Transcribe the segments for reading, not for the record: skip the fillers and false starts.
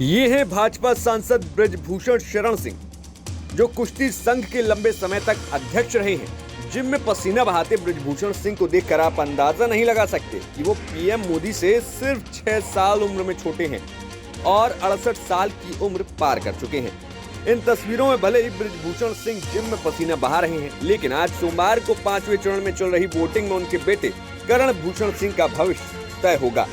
ये हैं भाजपा सांसद ब्रजभूषण शरण सिंह, जो कुश्ती संघ के लंबे समय तक अध्यक्ष रहे हैं। जिम में पसीना बहाते ब्रजभूषण सिंह को देखकर आप अंदाजा नहीं लगा सकते कि वो पीएम मोदी से सिर्फ 6 साल उम्र में छोटे हैं और 68 साल की उम्र पार कर चुके हैं। इन तस्वीरों में भले ही ब्रजभूषण सिंह जिम में पसीना बहा रहे हैं, लेकिन आज सोमवार को 5वें चरण में चल रही वोटिंग में उनके बेटे करण भूषण सिंह का भविष्य तय होगा।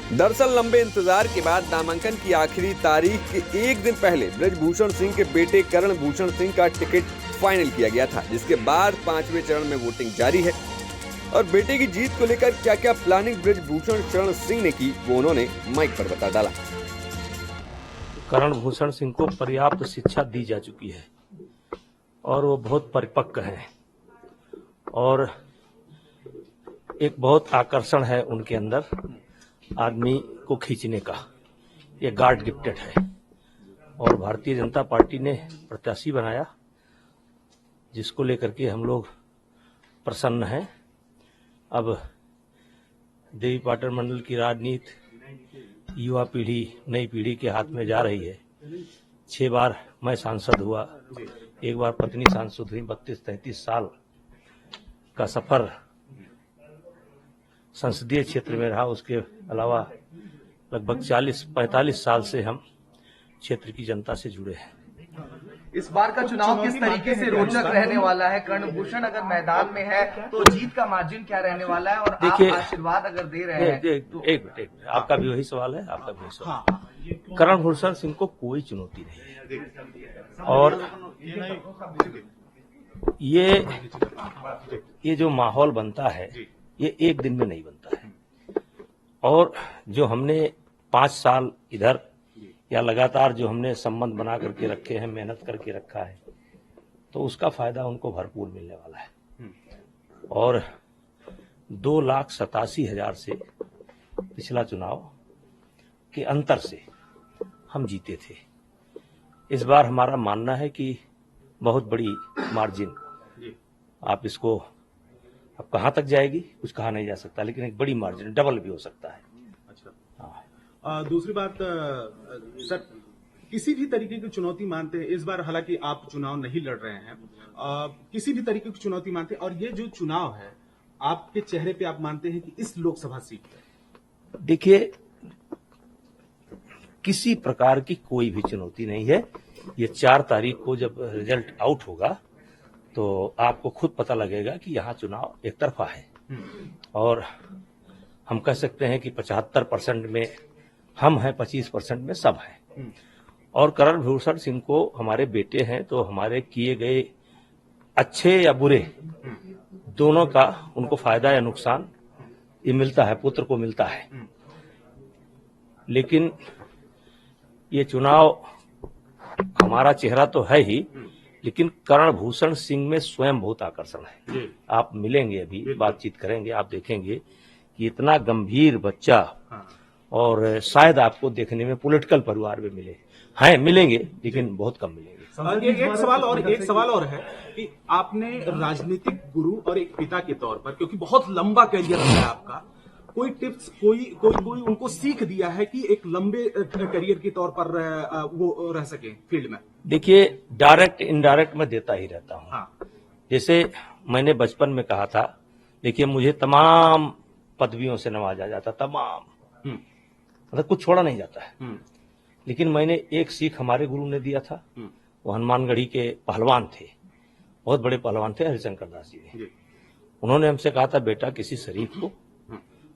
दरअसल लंबे इंतजार के बाद नामांकन की आखिरी तारीख के एक दिन पहले ब्रजभूषण सिंह के बेटे करण भूषण सिंह का टिकट फाइनल किया गया था, जिसके बाद 5वें चरण में वोटिंग जारी है। और बेटे की जीत को लेकर क्या क्या प्लानिंग ब्रजभूषण शरण सिंह ने की, वो उन्होंने माइक पर बता डाला। करण भूषण सिंह को पर्याप्त शिक्षा दी जा चुकी है और वो बहुत परिपक्व हैं और एक बहुत आकर्षण है उनके अंदर आदमी को खींचने का। ये गॉड गिफ्टेड है और भारतीय जनता पार्टी ने प्रत्याशी बनाया, जिसको लेकर के हम लोग प्रसन्न हैं। अब देवी पाटन मंडल की राजनीति युवा पीढ़ी, नई पीढ़ी के हाथ में जा रही है। 6 बार मैं सांसद हुआ, एक बार पत्नी सांसद हुई। 32-33 साल का सफर संसदीय क्षेत्र में रहा। उसके अलावा लगभग 40-45 साल से हम क्षेत्र की जनता से जुड़े हैं। इस बार का चुनाव किस तरीके से रोचक रहने वाला है? करण भूषण अगर मैदान में है तो जीत का मार्जिन क्या रहने वाला है? और आप आशीर्वाद अगर दे रहे हैं तो एक मिनट, आपका भी वही सवाल है, आपका भी वही सवाल। करण भूषण सिंह को कोई चुनौती नहीं है और ये जो माहौल बनता है ये एक दिन में नहीं बनता है। और जो हमने 5 साल इधर या लगातार जो हमने संबंध बना करके रखे हैं, मेहनत करके रखा है, तो उसका फायदा उनको भरपूर मिलने वाला है। और 2,87,000 से पिछला चुनाव के अंतर से हम जीते थे। इस बार हमारा मानना है कि बहुत बड़ी मार्जिन, आप इसको अब कहां तक जाएगी कुछ कहा नहीं जा सकता, लेकिन एक बड़ी मार्जिन, डबल भी हो सकता है। अच्छा, दूसरी बात सर, किसी भी तरीके की चुनौती मानते हैं इस बार, हालांकि आप चुनाव नहीं लड़ रहे हैं, किसी भी तरीके की चुनौती मानते हैं, और ये जो चुनाव है आपके चेहरे पे आप मानते हैं कि इस लोकसभा सीट पर? देखिए, किसी प्रकार की कोई भी चुनौती नहीं है। ये 4 तारीख को जब रिजल्ट आउट होगा तो आपको खुद पता लगेगा कि यहाँ चुनाव एक तरफा है। और हम कह सकते हैं कि 75% में हम हैं, 25% में सब हैं। और करण भूषण सिंह को हमारे बेटे हैं, तो हमारे किए गए अच्छे या बुरे दोनों का उनको फायदा या नुकसान ये मिलता है, पुत्र को मिलता है। लेकिन ये चुनाव हमारा चेहरा तो है ही, लेकिन करण भूषण सिंह में स्वयं बहुत आकर्षण है। आप मिलेंगे, अभी बातचीत करेंगे, आप देखेंगे कि इतना गंभीर बच्चा, और शायद आपको देखने में पॉलिटिकल परिवार में मिलेंगे, लेकिन बहुत कम मिलेंगे। एक सवाल और है कि आपने राजनीतिक गुरु और एक पिता के तौर पर, क्योंकि बहुत लंबा करियर है आपका, कोई टिप्स, कोई उनको सीख दिया है कि एक लंबे करियर के तौर पर वो रह सके फील्ड में? देखिए, डायरेक्ट इनडायरेक्ट मैं देता ही रहता हूँ। जैसे मैंने बचपन में कहा था, देखिए मुझे तमाम पदवियों से नवाजा जाता, तमाम, मतलब कुछ छोड़ा नहीं जाता है। लेकिन मैंने एक सीख हमारे गुरु ने दिया था। वो हनुमानगढ़ी के पहलवान थे, बहुत बड़े पहलवान थे, हरिशंकर दास जी। उन्होंने हमसे कहा था, बेटा किसी शरीफ को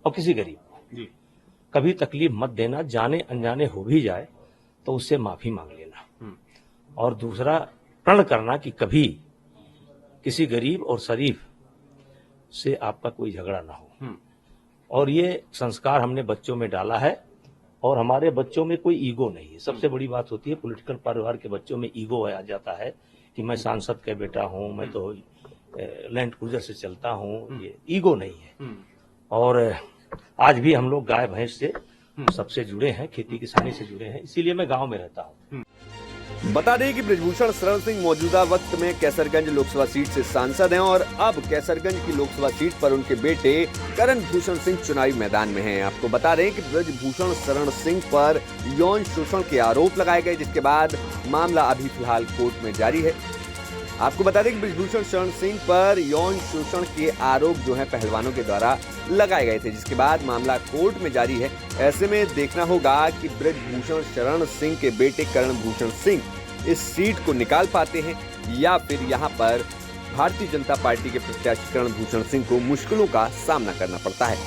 और किसी गरीब को कभी तकलीफ मत देना, जाने अनजाने हो भी जाए तो उससे माफी मांग लेना। और दूसरा, प्रण करना कि कभी किसी गरीब और शरीफ से आपका कोई झगड़ा ना हो। और ये संस्कार हमने बच्चों में डाला है, और हमारे बच्चों में कोई ईगो नहीं है। सबसे बड़ी बात होती है, पॉलिटिकल परिवार के बच्चों में ईगो आ जाता है कि मैं सांसद का बेटा हूं, मैं तो लैंड क्रूजर से चलता हूं। ये ईगो नहीं है। और आज भी हम लोग गाय भैंस से सबसे जुड़े हैं, खेती किसानी से जुड़े हैं, इसीलिए मैं गांव में रहता हूं। बता दें कि ब्रजभूषण शरण सिंह मौजूदा वक्त में कैसरगंज लोकसभा सीट से सांसद हैं और अब कैसरगंज की लोकसभा सीट पर उनके बेटे करण भूषण सिंह चुनावी मैदान में हैं। आपको बता दें कि ब्रजभूषण शरण सिंह पर यौन शोषण के आरोप लगाए गए, जिसके बाद मामला अभी फिलहाल कोर्ट में जारी है। आपको बता दें कि ब्रजभूषण शरण सिंह पर यौन शोषण के आरोप जो है पहलवानों के द्वारा लगाए गए थे, जिसके बाद मामला कोर्ट में जारी है। ऐसे में देखना होगा कि ब्रजभूषण शरण सिंह के बेटे करण भूषण सिंह इस सीट को निकाल पाते हैं या फिर यहां पर भारतीय जनता पार्टी के प्रत्याशी करण भूषण सिंह को मुश्किलों का सामना करना पड़ता है।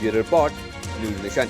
ये रिपोर्ट न्यूज़ नेशन।